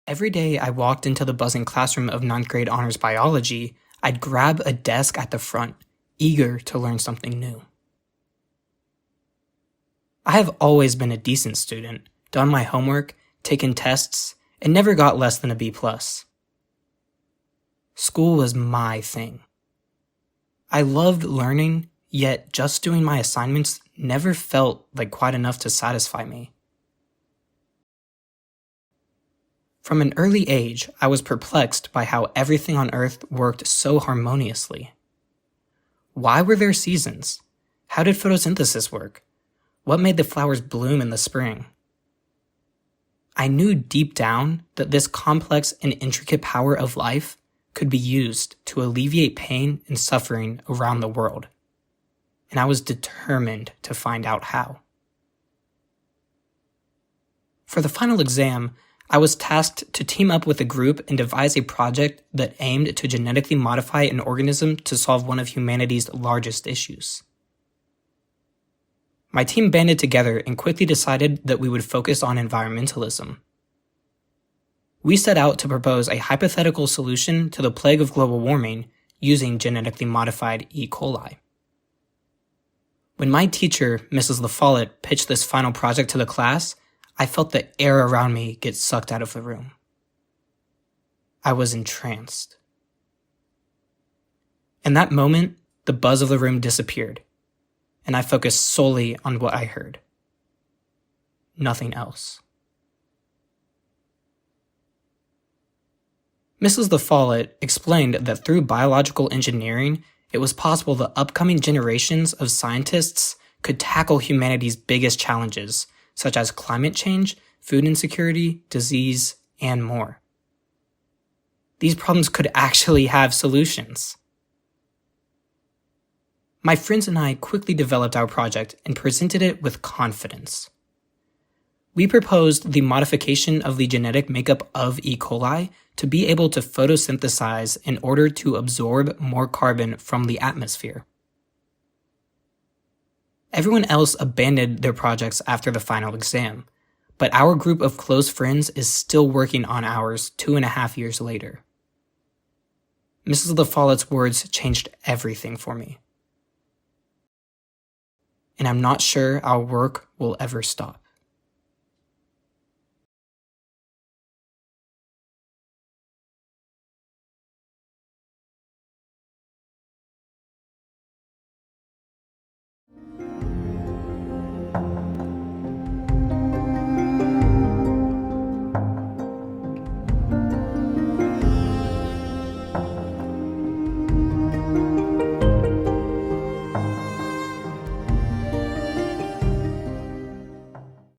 Every day I walked into the buzzing classroom of 9th grade honors biology, I'd grab a desk at the front, eager to learn something new. I have always been a decent student, done my homework, taken tests, and never got less than a B+. School was my thing. I loved learning, yet just doing my assignments never felt like quite enough to satisfy me. From an early age, I was perplexed by how everything on Earth worked so harmoniously. Why were there seasons? How did photosynthesis work? What made the flowers bloom in the spring? I knew deep down that this complex and intricate power of life could be used to alleviate pain and suffering around the world, and I was determined to find out how. For the final exam, I was tasked to team up with a group and devise a project that aimed to genetically modify an organism to solve one of humanity's largest issues. My team banded together and quickly decided that we would focus on environmentalism. We set out to propose a hypothetical solution to the plague of global warming using genetically modified E. coli. When my teacher, Mrs. LaFollette, pitched this final project to the class, I felt the air around me get sucked out of the room. I was entranced. In that moment, the buzz of the room disappeared, and I focused solely on what I heard. Nothing else. Mrs. LaFollette explained that through biological engineering, it was possible that upcoming generations of scientists could tackle humanity's biggest challenges, such as climate change, food insecurity, disease, and more. These problems could actually have solutions. My friends and I quickly developed our project and presented it with confidence. We proposed the modification of the genetic makeup of E. coli to be able to photosynthesize in order to absorb more carbon from the atmosphere. Everyone else abandoned their projects after the final exam, but our group of close friends is still working on ours 2.5 years later. Mrs. LaFollette's words changed everything for me. And I'm not sure our work will ever stop.